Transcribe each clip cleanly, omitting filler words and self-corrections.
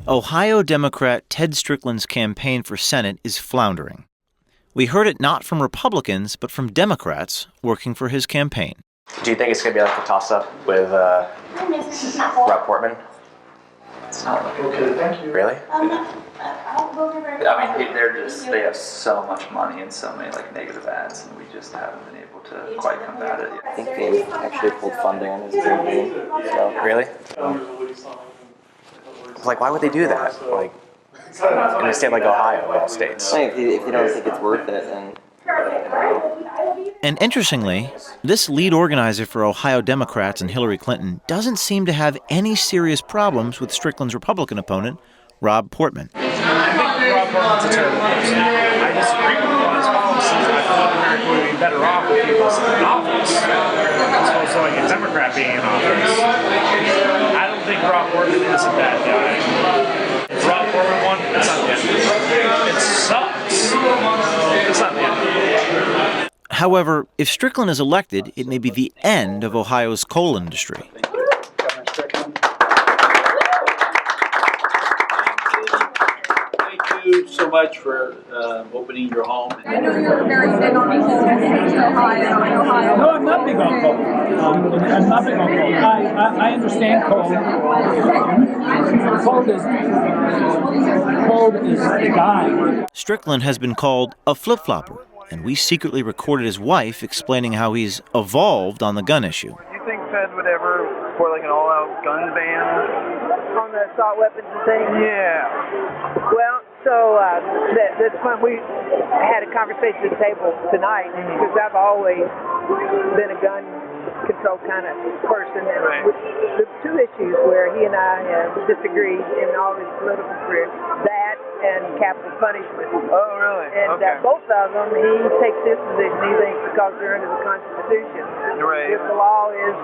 Ohio Democrat Ted Strickland's campaign for Senate is floundering. We heard it not from Republicans, but from Democrats working for his campaign. Do you think it's going to be like a toss-up with Rob Portman? Okay, thank you. Really? I mean, they have so much money and so many like negative ads, and we just haven't been able to quite combat it yet. I think they actually pulled funding on his campaign. So. Really? Like, why would they do that? Like, in a state like Ohio, of all states. If you don't think it's worth it, then. And interestingly, this lead organizer for Ohio Democrats and Hillary Clinton doesn't seem to have any serious problems with Strickland's Republican opponent, Rob Portman. I think Rob Portman's a terrible person. I disagree with a lot of his policies. I thought America would be better off if he was in office, as opposed to like a Democrat being in office. I don't think Rob Portman is a bad guy. If Rob Portman won, it's not the end. It sucks. It's not the end. However, if Strickland is elected, it may be the end of Ohio's coal industry. Thank you so much for opening your home. I know you're very big on coal in Ohio. No, I'm not big on coal. I'm not big on coal. I understand coal. Coal is dying. Strickland has been called a flip-flopper, and we secretly recorded his wife explaining how he's evolved on the gun issue. Do you think Ted would ever support like an all-out gun ban? On the assault weapons and things? Yeah. Well, so that's fun. We had a conversation at the table tonight because I've always been a gun control kind of person. And right. The two issues where he and I have disagreed in all his political career, that and capital punishment. Oh, really? And okay. Both of them, he takes this position, he thinks, because they're under the Constitution. Right. If the law is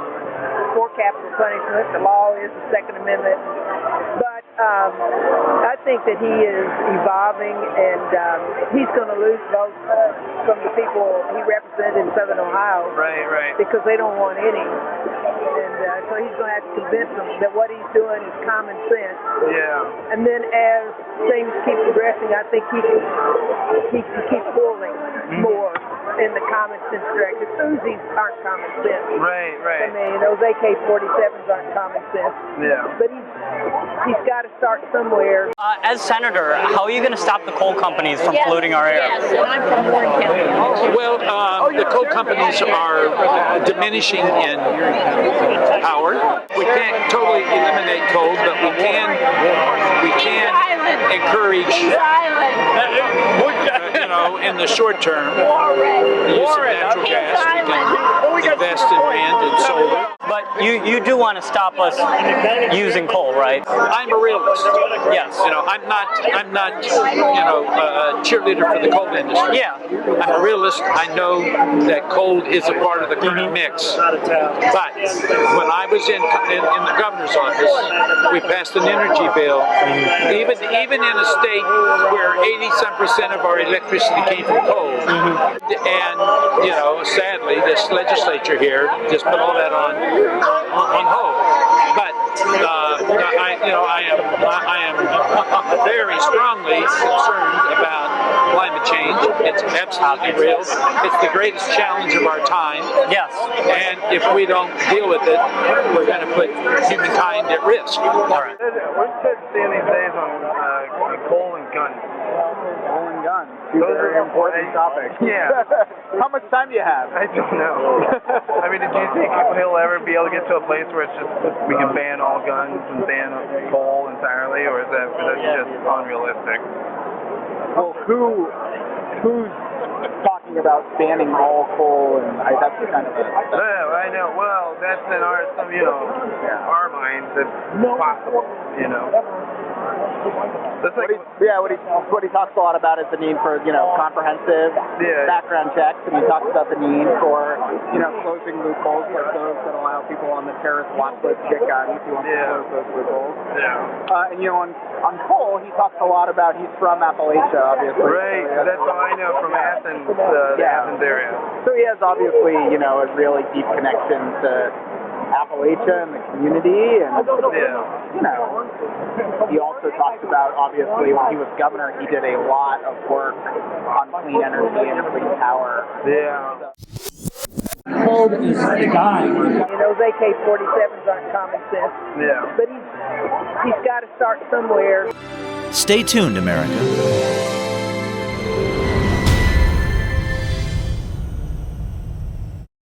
for capital punishment, the law is the Second Amendment. But I think that he is evolving, and he's going to lose votes from the people he represented in Southern Ohio. Right, right. Because they don't want any. And so he's going to have to convince them that what he's doing is common sense. Yeah. And then as things keep progressing, I think he can keep pulling more in the common sense direction. Uzis aren't common sense. Right, right. I mean, those AK-47s aren't common sense. Yeah. But he's got to start somewhere. As senator, how are you going to stop the coal companies from polluting our air? Yes, and I'm from Warren County. Well, the coal companies are diminishing in power. We can't totally eliminate coal, but we can encourage, in the short term, the use of natural gas. We can invest in wind and solar. But you do want to stop us using coal, right? I'm a realist. Yes. I'm not a cheerleader for the coal industry. Yeah. I'm a realist. I know that coal is a part of the current mix. But when I was in the governor's office, we passed an energy bill. Even in a state where 80-some% of our electricity came from coal, and sadly, this legislature here just put all that on hold. But I am very strongly concerned about climate change. It's absolutely real. It's the greatest challenge of our time. Yes. And if we don't deal with it, we're going to put humankind at risk. All right. What's Ted saying these days on coal and guns? Coal and guns. Those are important topics. Yeah. How much time do you have? I don't know. I mean, do you think he'll ever be able to get to a place where it's just we can ban all guns and ban coal entirely, or is that just unrealistic? Well, who's talking about banning all coal, and that's kind of Yeah, I know. Well, that's in our minds. It's possible, That's like, what he talks a lot about is the need for comprehensive background checks, and he talks about the need for closing loopholes like those that allow people on the terrorist watch list to get guns. He wants to close those loopholes. Yeah. And on coal, he talks a lot about he's from Appalachia, obviously. Right. So that's all I know from Athens, the Athens area. So he has obviously a really deep connection to Appalachia and the community, and you know, he also talks about, obviously, when he was governor, he did a lot of work on clean energy and clean power. Cold is the guy. You know, those AK-47s aren't common sense. Yeah. But he's got to start somewhere. Stay tuned, America.